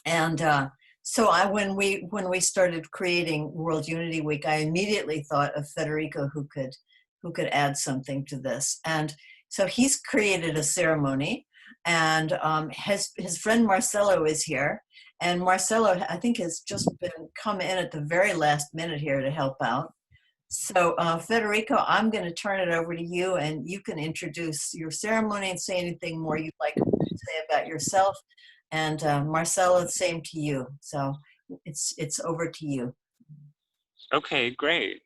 And when we started creating World Unity Week, I immediately thought of Federico, who could add something to this. And so he's created a ceremony, and his friend Marcelo is here. And Marcelo, I think, has just come in at the very last minute here to help out. So, Federico, I'm going to turn it over to you, and you can introduce your ceremony and say anything more you'd like to say about yourself. And Marcelo, same to you. So it's over to you. Okay, great.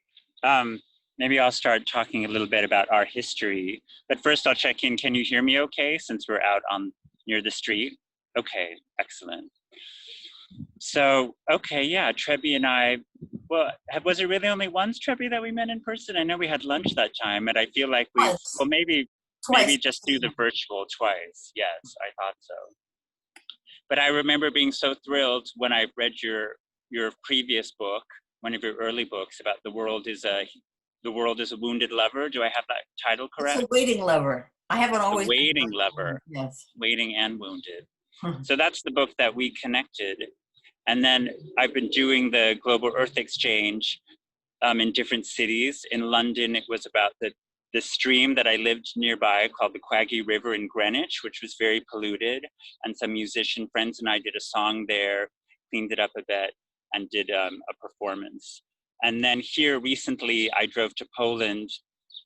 Maybe I'll start talking a little bit about our history. But first, I'll check in. Can you hear me okay, since we're out on near the street? Okay, excellent. So, okay, yeah, Trebbe and I, well, was it really only once, Trebbe, that we met in person? I know we had lunch that time, and I feel like we've, well, maybe just do the virtual twice. Yes, I thought so. But I remember being so thrilled when I read your previous book, one of your early books about the world is a wounded lover. Do I have that title correct? It's a waiting lover. I haven't always. The waiting lover. Yes. Waiting and wounded. So that's the book that we connected. And then I've been doing the Global Earth Exchange in different cities. In London, it was about the stream that I lived nearby called the Quaggy River in Greenwich, which was very polluted. And some musician friends and I did a song there, cleaned it up a bit, and did a performance. And then here recently, I drove to Poland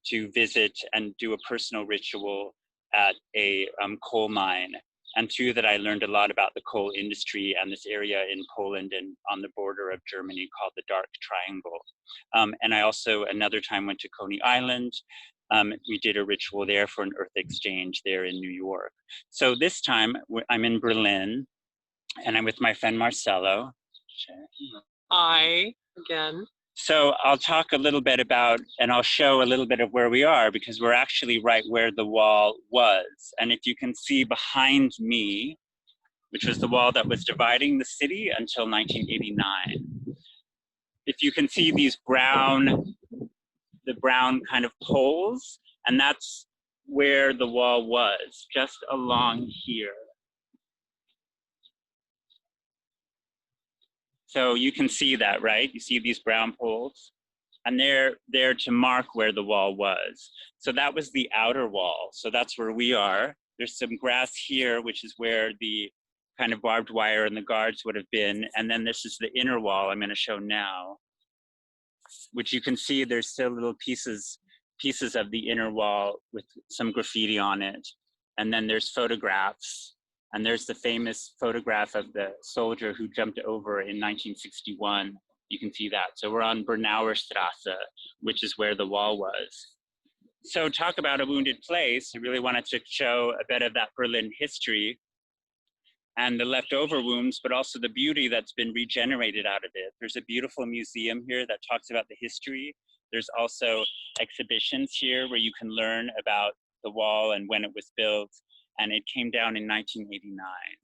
to visit and do a personal ritual at a coal mine. And through that, I learned a lot about the coal industry and this area in Poland and on the border of Germany called the Dark Triangle. And I also, another time, went to Coney Island. We did a ritual there for an earth exchange there in New York. So this time, I'm in Berlin, and I'm with my friend Marcelo. Hi, again. So I'll talk a little bit about, and I'll show a little bit of where we are, because we're actually right where the wall was. And if you can see behind me, which was the wall that was dividing the city until 1989. If you can see these the brown kind of poles, and that's where the wall was, just along here. So you can see that, right? You see these brown poles? And they're there to mark where the wall was. So that was the outer wall. So that's where we are. There's some grass here, which is where the kind of barbed wire and the guards would have been. And then this is the inner wall I'm going to show now, which you can see there's still little pieces of the inner wall with some graffiti on it. And then there's photographs. And there's the famous photograph of the soldier who jumped over in 1961. You can see that. So we're on Bernauer Straße, which is where the wall was. So talk about a wounded place. I really wanted to show a bit of that Berlin history and the leftover wounds, but also the beauty that's been regenerated out of it. There's a beautiful museum here that talks about the history. There's also exhibitions here where you can learn about the wall and when it was built. And it came down in 1989.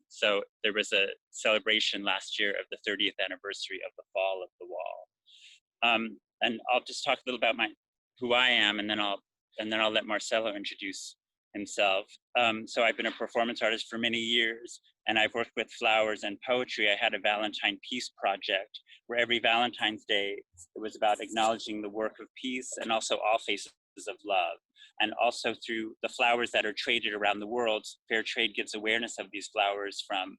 So there was a celebration last year of the 30th anniversary of the fall of the wall. And I'll just talk a little about who I am, and then I'll let Marcelo introduce himself. So I've been a performance artist for many years, and I've worked with flowers and poetry. I had a Valentine Peace Project where every Valentine's Day, it was about acknowledging the work of peace and also all faces of love. And also through the flowers that are traded around the world, fair trade gives awareness of these flowers from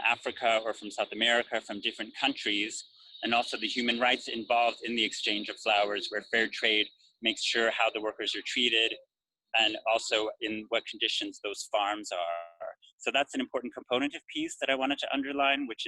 Africa or from South America, from different countries, and also the human rights involved in the exchange of flowers, where fair trade makes sure how the workers are treated and also in what conditions those farms are. So that's an important component of peace that I wanted to underline, which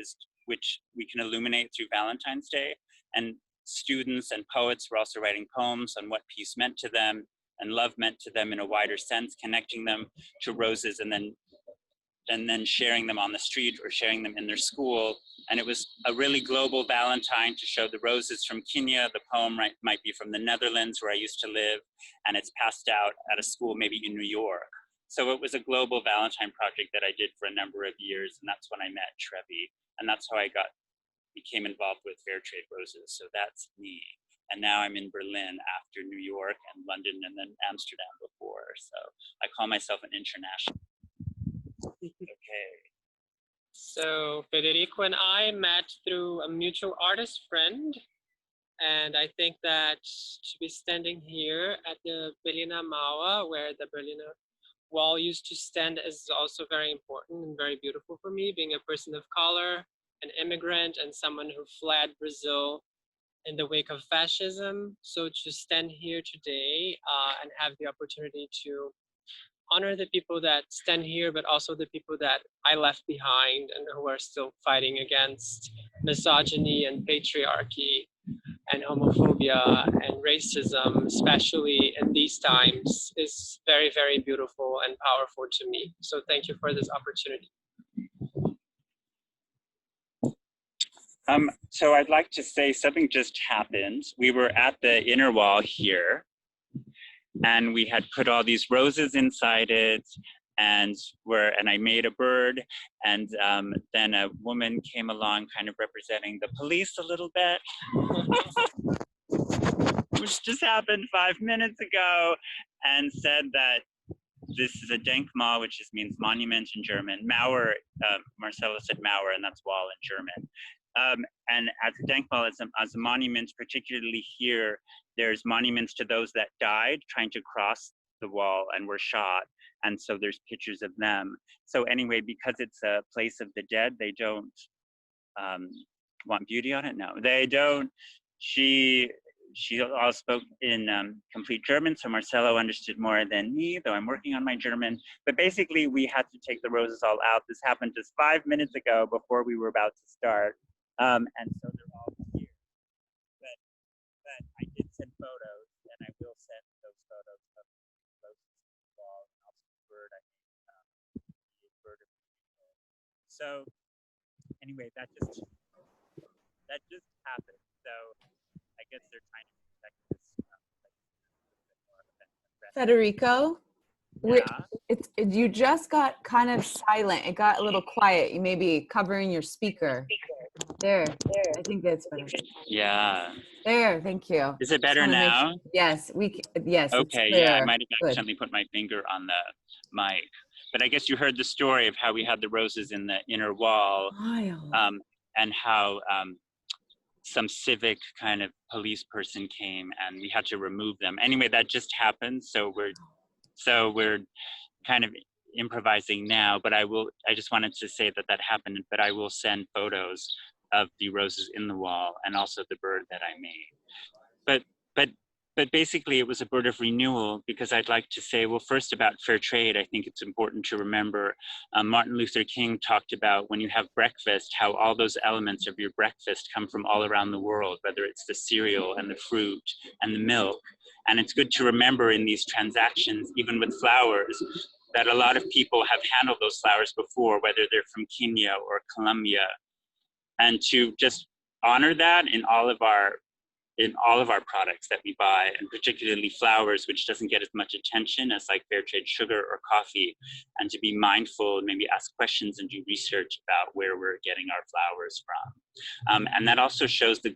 we can illuminate through Valentine's Day. And students and poets were also writing poems on what peace meant to them and love meant to them in a wider sense, connecting them to roses and then sharing them on the street or sharing them in their school. And it was a really global Valentine to show the roses from Kenya. The poem might be from the Netherlands, where I used to live, and it's passed out at a school maybe in New York. So it was a global Valentine project that I did for a number of years, and that's when I met Trebbe, and that's how I became involved with fair trade roses. So that's me. And now I'm in Berlin after New York and London and then Amsterdam before. So I call myself an international. Okay. So Federico and I met through a mutual artist friend. And I think that to be standing here at the Berliner Mauer, where the Berliner Wall used to stand, is also very important and very beautiful for me, being a person of color, an immigrant, and someone who fled Brazil in the wake of fascism. So to stand here today and have the opportunity to honor the people that stand here, but also the people that I left behind and who are still fighting against misogyny and patriarchy and homophobia and racism, especially in these times, is very, very beautiful and powerful to me. So thank you for this opportunity. So I'd like to say something just happened. We were at the inner wall here, and we had put all these roses inside it, and I made a bird, and then a woman came along kind of representing the police a little bit, which just happened 5 minutes ago, and said that this is a Denkmal, which just means monument in German. Mauer, Marcelo said Mauer, and that's wall in German. And as a Denkmal, as a monument, particularly here, there's monuments to those that died trying to cross the wall and were shot. And so there's pictures of them. So anyway, because it's a place of the dead, they don't want beauty on it? No, they don't. She all spoke in complete German, so Marcelo understood more than me, though I'm working on my German. But basically, we had to take the roses all out. This happened just 5 minutes ago before we were about to start. And so they're all here. But I did send photos, and I will send those photos of the roses on the wall, and also the bird I made, the bird of Renewal. So anyway, that just happened. So I guess they're trying to protect this place a bit more than the rest. Federico, Yeah. you just got kind of silent. It got a little quiet. You may be covering your speaker. There. I think that's better. Yeah. There. Thank you. Is it better now? Yes. Yes. Okay. It's clear. Yeah. I might have Good. accidentally put my finger on the mic, but I guess you heard the story of how we had the roses in the inner wall, and how some civic kind of police person came and we had to remove them. Anyway, that just happened. So we're kind of improvising now, but I just wanted to say that happened, but I will send photos of the roses in the wall and also the bird that I made. But basically it was a bird of renewal, because I'd like to say, well, first about fair trade, I think it's important to remember Martin Luther King talked about when you have breakfast, how all those elements of your breakfast come from all around the world, whether it's the cereal and the fruit and the milk. And it's good to remember in these transactions, even with flowers, that a lot of people have handled those flowers before, whether they're from Kenya or Colombia, and to just honor that in all of our products that we buy, and particularly flowers, which doesn't get as much attention as like fair trade sugar or coffee, and to be mindful and maybe ask questions and do research about where we're getting our flowers from. And that also shows the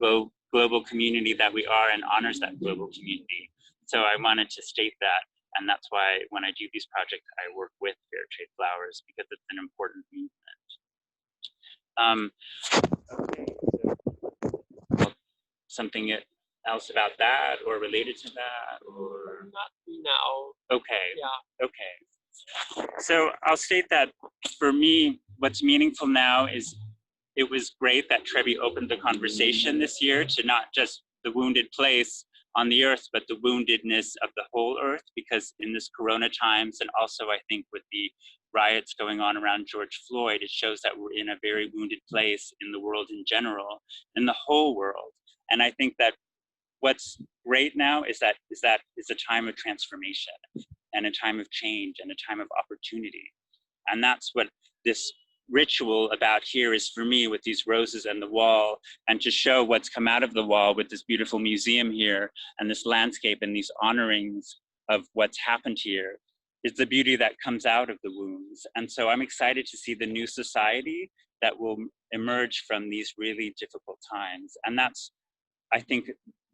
global community that we are and honors that global community. So I wanted to state that, and that's why when I do these projects, I work with fair trade flowers, because it's an important movement. Okay, so something else about that or related to that, or not now? Okay. Yeah. Okay. So I'll state that for me, what's meaningful now is it was great that Trebbe opened the conversation this year to not just the wounded place on the earth, but the woundedness of the whole earth, because in this Corona times, and also I think with the riots going on around George Floyd, it shows that we're in a very wounded place in the world in general, in the whole world. And I think that what's great now is that it's a time of transformation and a time of change and a time of opportunity. And that's what this ritual about here is for me, with these roses and the wall, and to show what's come out of the wall with this beautiful museum here and this landscape and these honorings of what's happened here, is the beauty that comes out of the wounds. And so I'm excited to see the new society that will emerge from these really difficult times. And that's, I think,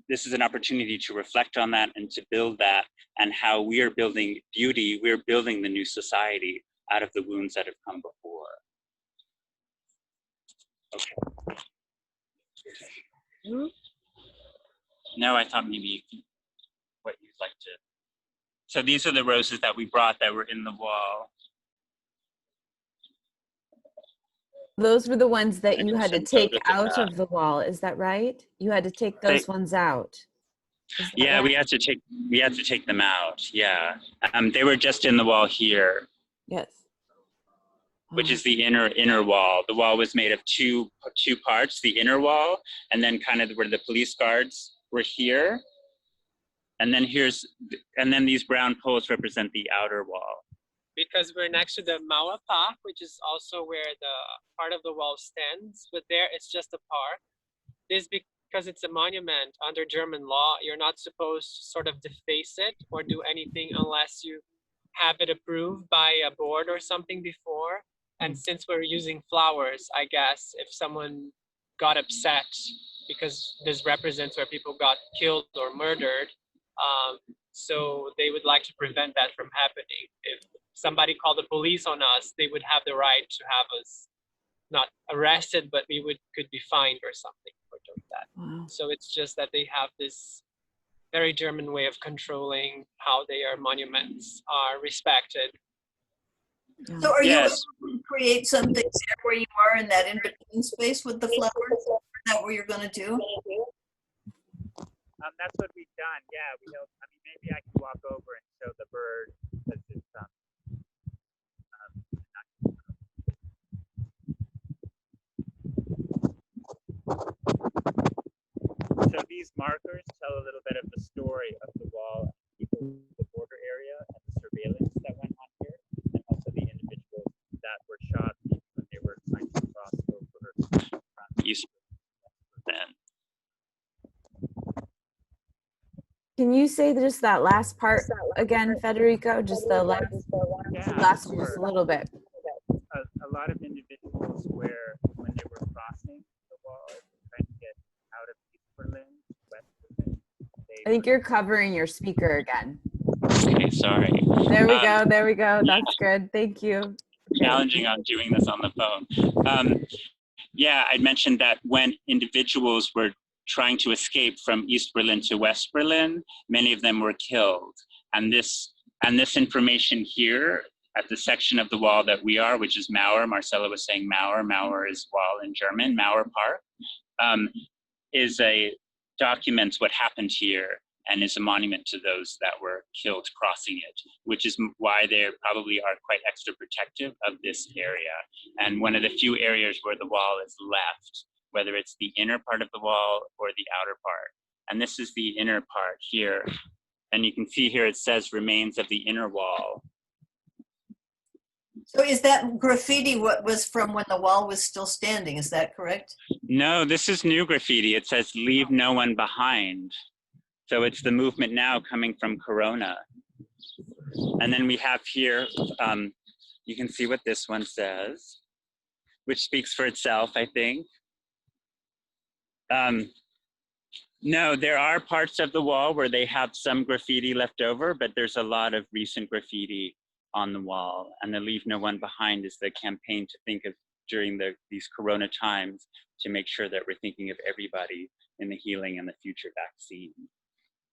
this is an opportunity to reflect on that and to build that, and how we are building beauty, we're building the new society out of the wounds that have come before. No, I thought maybe what you'd like to. So these are the roses that we brought that were in the wall. Those were the ones that I you took had to some take photos of out that. of the wall. Is that right? You had to take those ones out. Is that Yeah, right? we had to take them out. Yeah, they were just in the wall here, Yes. which is the inner wall. The wall was made of two parts: the inner wall, and then kind of where the police guards were here, and then these brown poles represent the outer wall. Because we're next to the Mauer Park, which is also where the part of the wall stands, but there it's just a park. This because it's a monument under German law, you're not supposed to sort of deface it or do anything unless you have it approved by a board or something before. And since we're using flowers, I guess if someone got upset because this represents where people got killed or murdered, so they would like to prevent that from happening. If somebody called the police on us, they would have the right to have us not arrested, but we could be fined or something for doing that. Wow. So it's just that they have this very German way of controlling how their monuments are respected. So are you able Yes. to create something there where you are in that in-between space with the flowers? Is that what you're going to do? That's what we've done. Yeah, I mean, maybe I can walk over and show the bird because it's So these markers tell a little bit of the story of the wall, the border area, and the surveillance that went on here, and also the individuals that were shot when they were trying to cross over from east then. Can you say just that last part again, Federico? Just the last one, just a little bit. A lot of individuals where when they were crossing the wall, trying to get out of East Berlin, West Berlin. I think you're covering your speaker again. Okay, sorry. There we go. There we go. That's good. Thank you. Challenging on doing this on the phone. Yeah, I mentioned that when individuals were trying to escape from East Berlin to West Berlin, many of them were killed. And this information here at the section of the wall that we are, which is Mauer, Marcelo was saying Mauer, Mauer is wall in German, Mauer Park, documents what happened here and is a monument to those that were killed crossing it, which is why they probably are quite extra protective of this area. And one of the few areas where the wall is left, whether it's the inner part of the wall or the outer part. And this is the inner part here. And you can see here it says remains of the inner wall. So is that graffiti what was from when the wall was still standing? Is that correct? No, this is new graffiti. It says leave no one behind. So it's the movement now coming from Corona. And then we have here, you can see what this one says, which speaks for itself, I think. No, there are parts of the wall where they have some graffiti left over, but there's a lot of recent graffiti on the wall. And the Leave No One Behind is the campaign to think of during these Corona times to make sure that we're thinking of everybody in the healing and the future vaccine.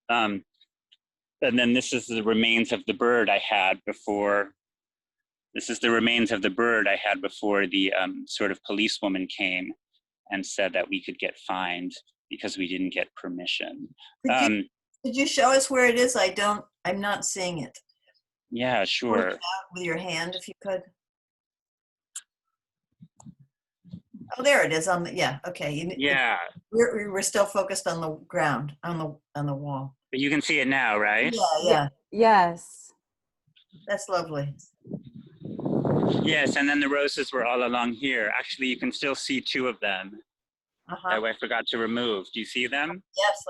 And then this is the remains of the bird I had before. This is the remains of the bird I had before the sort of policewoman came and said that we could get fined because we didn't get permission. Could you show us where it is? I'm not seeing it. Yeah, sure. With your hand, if you could. Oh, there it is on the, yeah, okay. Yeah. We're still focused on the ground, on the wall. But you can see it now, right? Yeah. Yes. That's lovely. Yes, and then the roses were all along here. Actually, you can still see two of them that I forgot to remove. Do you see them? Yes,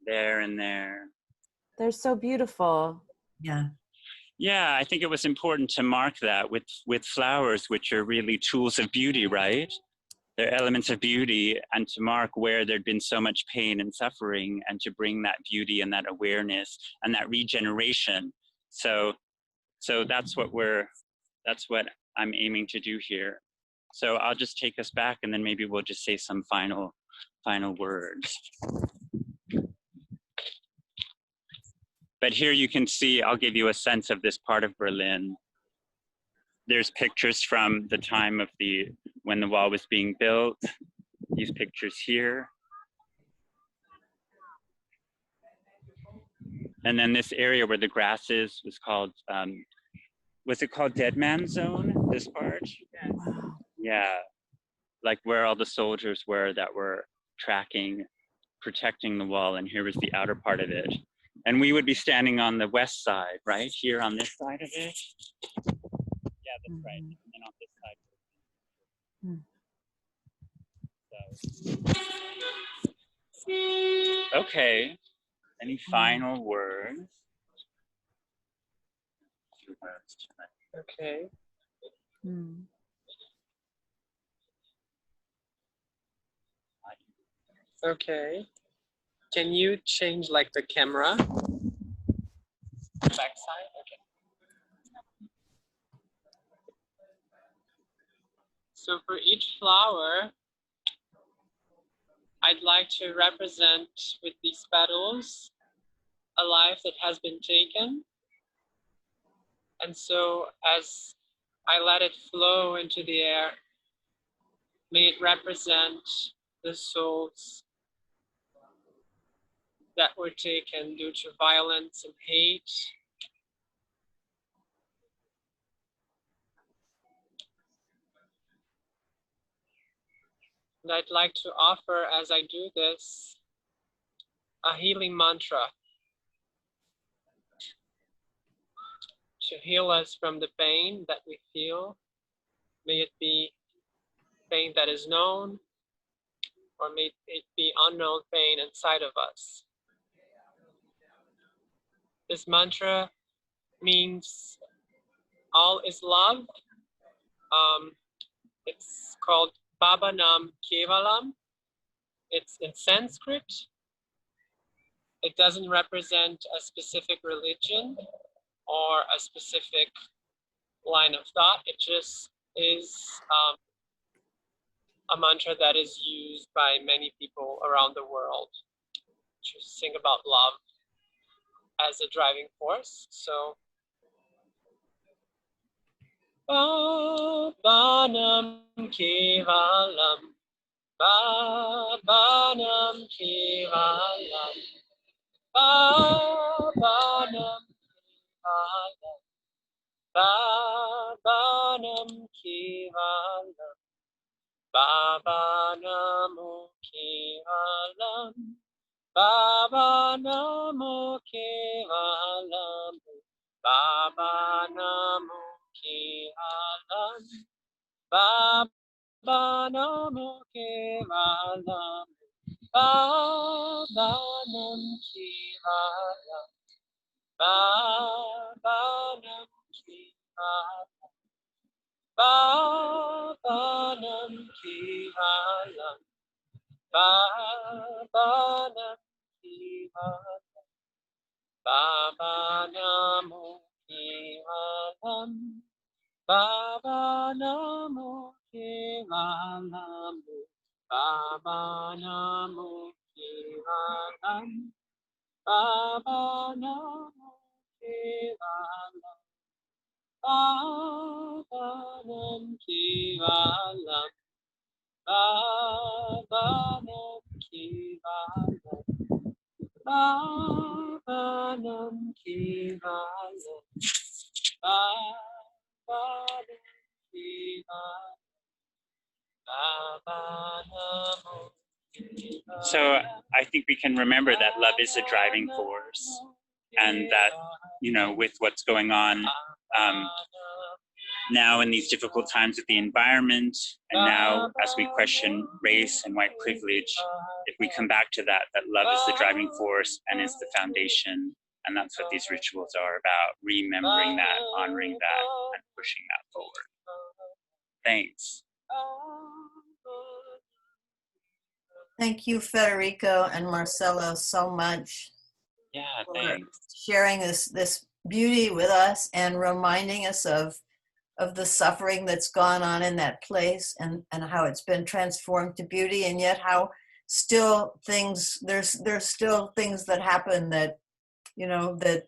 There and there. They're so beautiful. Yeah. Yeah, I think it was important to mark that with flowers, which are really tools of beauty, right? They're elements of beauty, and to mark where there'd been so much pain and suffering, and to bring that beauty and that awareness and that regeneration. So that's what I'm aiming to do here. So I'll just take us back, and then maybe we'll just say some final words. But here you can see, I'll give you a sense of this part of Berlin. There's pictures from the time of when the wall was being built. These pictures here. And then this area where the grass is was called, was it called Dead Man Zone, this part? Wow. Yeah, like where all the soldiers were that were protecting the wall, and here was the outer part of it. And we would be standing on the west side, right? Here on this side of it. Yeah, that's right. And then on this side. So. Okay. Any final words? Okay. Okay. Can you change like the camera? Backside? Okay. So for each flower, I'd like to represent with these petals a life that has been taken. And so as I let it flow into the air, may it represent the souls that were taken due to violence and hate. And I'd like to offer, as I do this, a healing mantra to heal us from the pain that we feel. May it be pain that is known, or may it be unknown pain inside of us. This mantra means all is love. It's called Baba Nam Kevalam. It's in Sanskrit. It doesn't represent a specific religion or a specific line of thought. It just is a mantra that is used by many people around the world to sing about love as a driving force. So, Baba Nam Kevalam, Baba Nam Kevalam, Baba Nam Kevalam, Baba Nam Kevalam, Baba Namo Kevalam, Baba Namo Kevalam, Baba Namo Kevalam, Baba Namo Kevalam, Baba Nam Kevalam, Baba Nam Kevalam, Baba Nam Kevalam, Baba Nam Kevalam, Baba Namo Kevalam, Baba Namo Kevalam, Baba Namo Kevalam, Baba Namo Kevalam, Baba Nam Kevalam, Baba Nam Kevalam, Baba Nam Kevalam, Baba Nam Kevalam, Baba Namo Kevalam. So I think we can remember that love is a driving force, and that, you know, with what's going on now in these difficult times with the environment, and now as we question race and white privilege, if we come back to that love is the driving force and is the foundation, and that's what these rituals are about, remembering that, honoring that, and pushing that forward. Thanks. Thank you, Federico and Marcelo, so much Yeah, for thanks. sharing this beauty with us and reminding us of of the suffering that's gone on in that place, and how it's been transformed to beauty, and yet how still things, there's still things that happen that, you know, that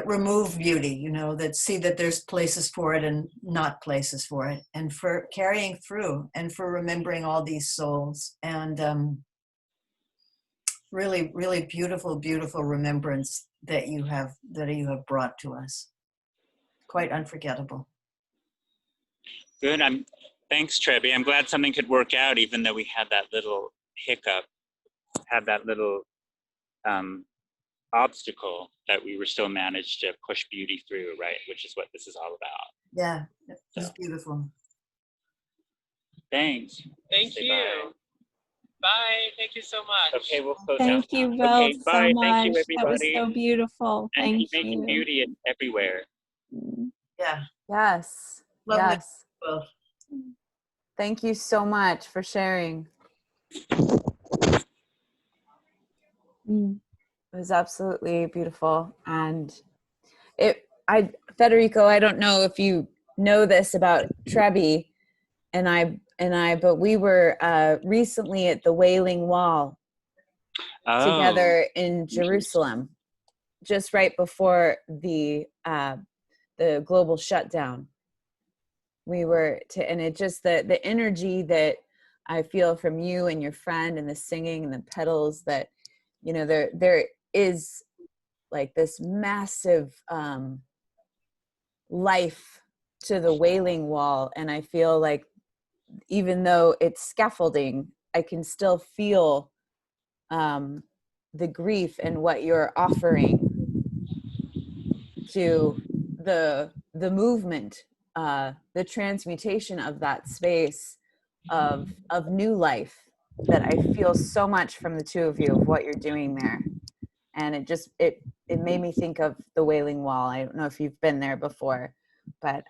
remove beauty, you know, that see that there's places for it and not places for it, and for carrying through, and for remembering all these souls. And really, really beautiful, beautiful remembrance that you have brought to us. Quite unforgettable. Good. Thanks, Trebbe. I'm glad something could work out, even though we had that little hiccup, had that little obstacle, that we were still managed to push beauty through, right? Which is what this is all about. Yeah, it was beautiful. Thanks. Thank Say you. bye. Bye. Thank you so much. Okay, we'll close out. Thank you both Okay, so bye. much. Thank you, That was everybody. so beautiful. And Thank keep making you. beauty everywhere. Yeah, Yes. lovely. Yes. Both. Thank you so much for sharing. Mm. It was absolutely beautiful. And Federico, I don't know if you know this about Trebbe and I, but we were recently at the Wailing Wall together in Jerusalem, just right before the global shutdown. We were and it just the energy that I feel from you and your friend, and the singing and the petals, that, you know, there is like this massive life to the Wailing Wall. And I feel like even though it's scaffolding, I can still feel the grief and what you're offering to the movement, the transmutation of that space of new life, that I feel so much from the two of you, of what you're doing there. And it made me think of the Wailing Wall. I don't know if you've been there before, but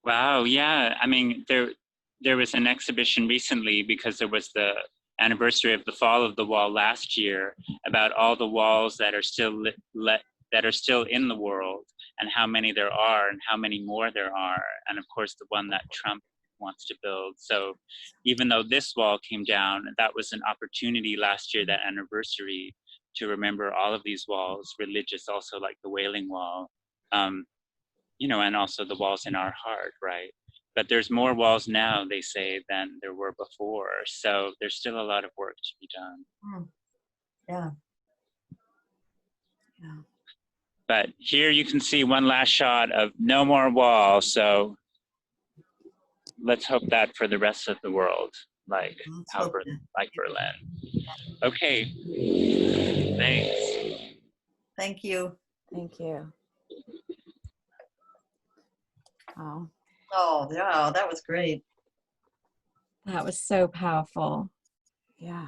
Wow, yeah. I mean, there was an exhibition recently, because there was the anniversary of the fall of the wall last year, about all the walls that are still that are still in the world, and how many there are, and how many more there are, and of course the one that Trump wants to build. So even though this wall came down, that was an opportunity last year, that anniversary, to remember all of these walls, religious also, like the Wailing Wall, you know, and also the walls in our heart, right? But there's more walls now, they say, than there were before. So there's still a lot of work to be done. Yeah. yeah. But here you can see one last shot of no more wall. So let's hope that for the rest of the world, like like Berlin. Okay, thanks. Thank you. Thank you. Oh. Oh, yeah, that was great. That was so powerful. Yeah.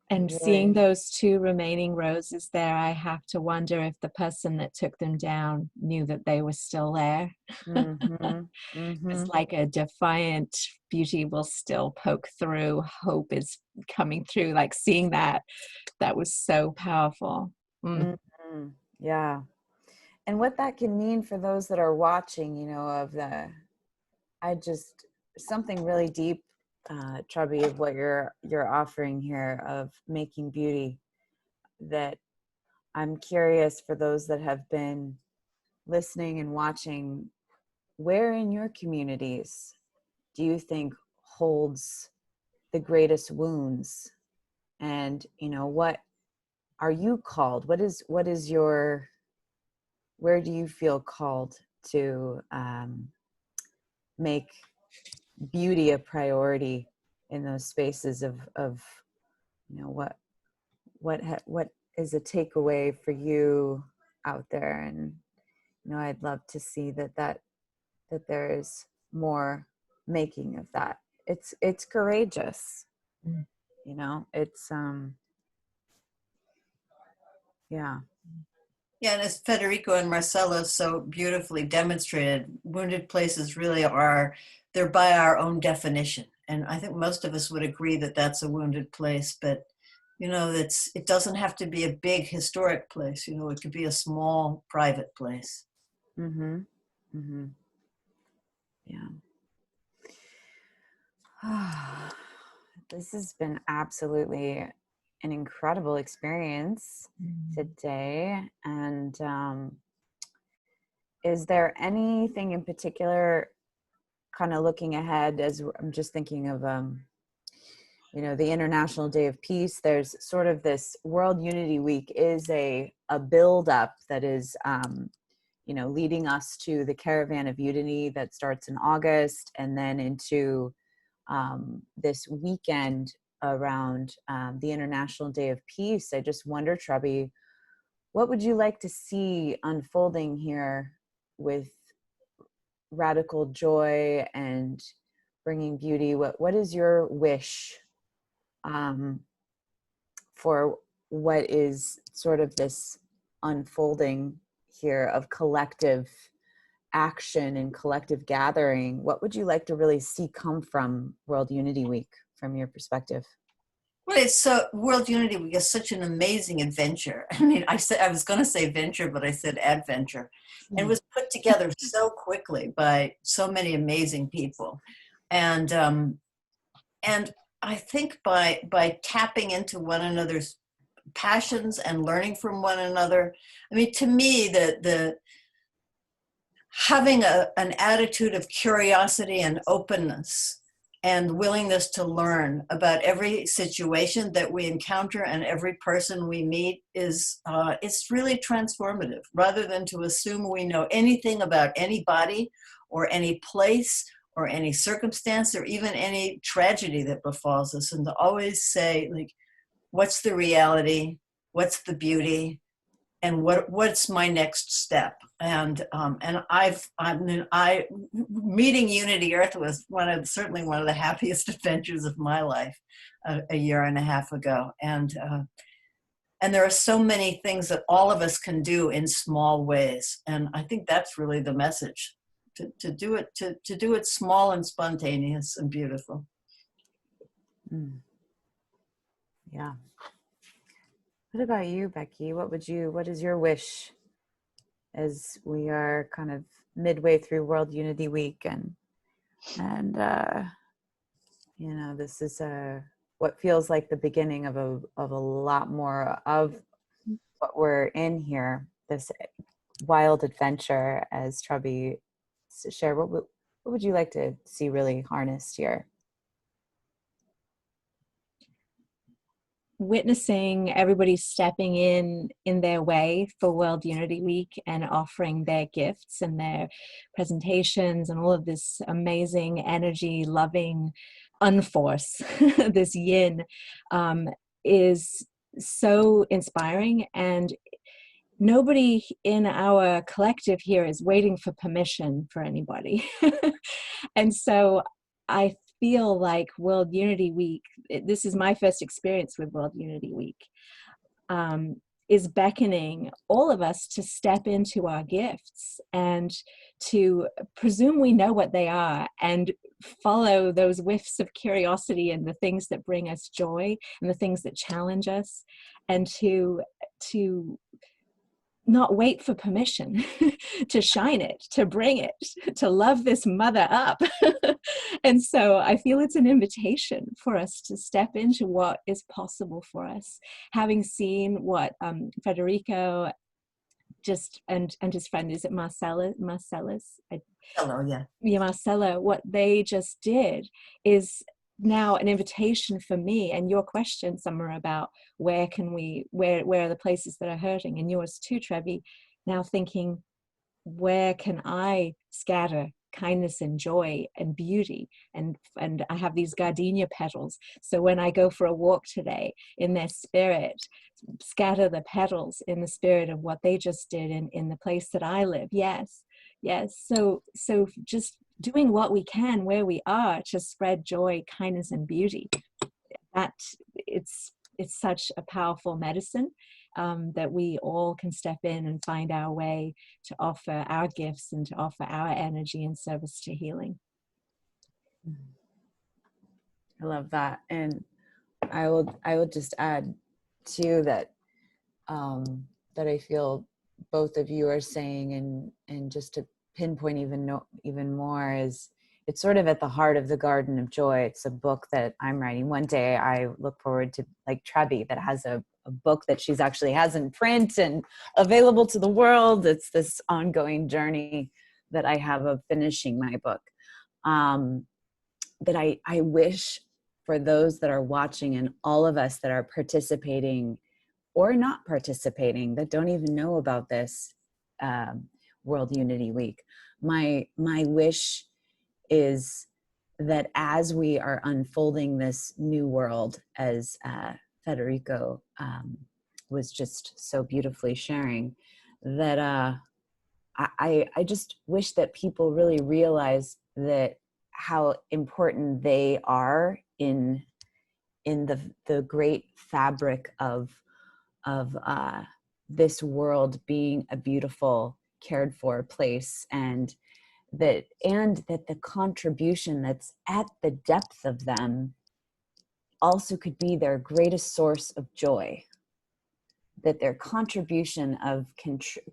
And Really. seeing those two remaining roses there, I have to wonder if the person that took them down knew that they were still there. Mm-hmm. Mm-hmm. It's like a defiant beauty will still poke through. Hope is coming through. Like seeing that was so powerful. Mm. Mm-hmm. Yeah. And what that can mean for those that are watching, you know, something really deep, Trebbe, of what you're offering here, of making beauty, that I'm curious, for those that have been listening and watching, where in your communities do you think holds the greatest wounds? And, you know, what are you called? What is your, where do you feel called to make beauty a priority in those spaces of you know, what is a takeaway for you out there? And, you know, I'd love to see that there is more making of that. It's courageous, you know, it's yeah. Yeah, and as Federico and Marcelo so beautifully demonstrated, wounded places really they're by our own definition. And I think most of us would agree that that's a wounded place, but You know, it doesn't have to be a big historic place. You know, it could be a small private place. Mm-hmm. Mm-hmm. Yeah. This has been absolutely an incredible experience today. And is there anything in particular, kind of looking ahead, as I'm just thinking of, you know, the International Day of Peace, there's sort of this World Unity Week is a build up that is, you know, leading us to the Caravan of Unity that starts in August, and then into this weekend around the International Day of Peace. I just wonder, Trebbe, what would you like to see unfolding here with radical joy and bringing beauty? What is your wish for what is sort of this unfolding here of collective action and collective gathering? What would you like to really see come from World Unity Week from your perspective? Well, it's so World Unity Week is such an amazing adventure. I mean, I was going to say venture, but I said adventure. And it was put together so quickly by so many amazing people, and I think by tapping into one another's passions and learning from one another. I mean, to me, the having an attitude of curiosity and openness and willingness to learn about every situation that we encounter and every person we meet is it's really transformative. Rather than to assume we know anything about anybody or any place or any circumstance or even any tragedy that befalls us, and to always say, like, what's the reality, what's the beauty, and what's my next step? And meeting Unity Earth was certainly one of the happiest adventures of my life a year and a half ago. And there are so many things that all of us can do in small ways. And I think that's really the message, to do it small and spontaneous and beautiful. Mm. Yeah. What about you, Becky? What is your wish as we are kind of midway through World Unity Week, and you know, this is what feels like the beginning of a lot more of what we're in here, this wild adventure, as Trebbe shared. What would you like to see really harnessed here? Witnessing everybody stepping in their way for World Unity Week and offering their gifts and their presentations and all of this amazing energy, loving unforce, this yin, is so inspiring. And nobody in our collective here is waiting for permission for anybody. And so I feel like World Unity Week, this is my first experience with World Unity Week, is beckoning all of us to step into our gifts and to presume we know what they are and follow those whiffs of curiosity and the things that bring us joy and the things that challenge us, and to not wait for permission to shine it, to bring it, to love this mother up. And so I feel it's an invitation for us to step into what is possible for us. Having seen what Federico and his friend, is it Marcellus? Hello, yeah. Yeah, Marcelo, what they just did is now an invitation for me. And your question, Summer, about where are the places that are hurting, and yours too, Trebbe, now thinking, where can I scatter kindness and joy and beauty? And I have these gardenia petals, so when I go for a walk today, in their spirit, scatter the petals in the spirit of what they just did in the place that I live. Yes. So just doing what we can where we are to spread joy, kindness, and beauty. That it's such a powerful medicine, that we all can step in and find our way to offer our gifts and to offer our energy in service to healing. I love that. And I will just add, too that that I feel both of you are saying, and just to pinpoint even more, is it's sort of at the heart of the Garden of Joy. It's a book that I'm writing. One day I look forward to, like Trebbe, that has a book that she's actually has in print and available to the world. It's this ongoing journey that I have of finishing my book. That I wish for those that are watching and all of us that are participating or not participating, that don't even know about this World Unity Week. My wish is that as we are unfolding this new world, as Federico was just so beautifully sharing, that I just wish that people really realize that how important they are in the great fabric of this world being a beautiful, cared for place, and that the contribution that's at the depth of them also could be their greatest source of joy. That their contribution of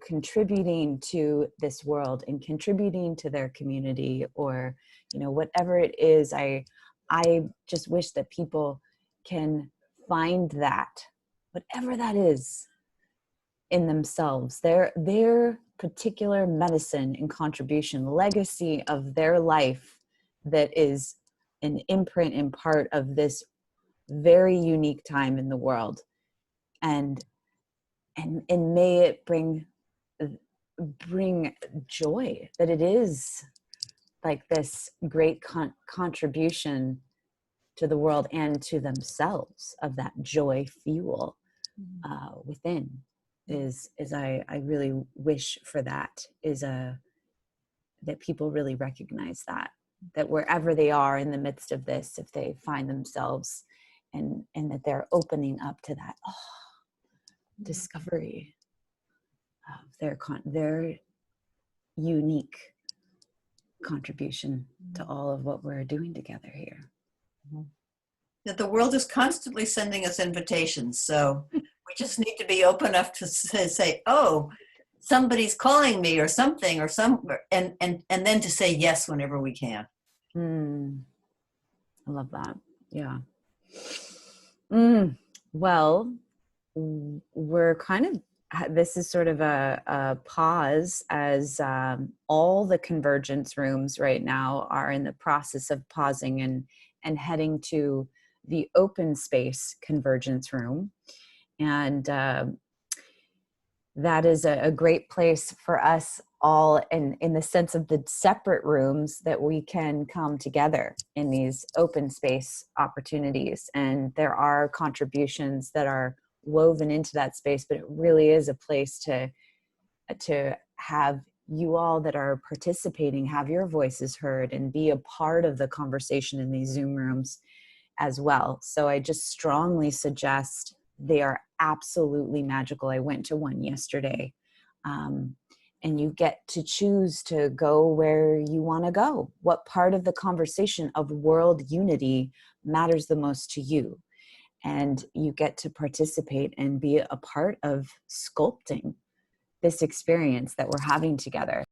contributing to this world and contributing to their community, or whatever it is, I just wish that people can find that, whatever that is, in themselves, their particular medicine and contribution, legacy of their life, that is an imprint and part of this very unique time in the world. And may it bring joy, that it is like this great contribution to the world and to themselves, of that joy fuel within. Is I really wish for that, is that people really recognize that wherever they are in the midst of this, if they find themselves and that they're opening up to that discovery of their unique contribution to all of what we're doing together here. That the world is constantly sending us invitations, so we just need to be open enough to say, oh, somebody's calling me, or something, and then to say yes whenever we can. I love that. Yeah. Well, we're kind of, this is sort of a pause, as all the convergence rooms right now are in the process of pausing and heading to the open space convergence room. And that is a great place for us all, in the sense of the separate rooms, that we can come together in these open space opportunities. And there are contributions that are woven into that space, but it really is a place to have you all that are participating have your voices heard and be a part of the conversation in these Zoom rooms as well. So I just strongly suggest, they are absolutely magical. I went to one yesterday, and you get to choose to go where you want to go. What part of the conversation of world unity matters the most to you? And you get to participate and be a part of sculpting this experience that we're having together.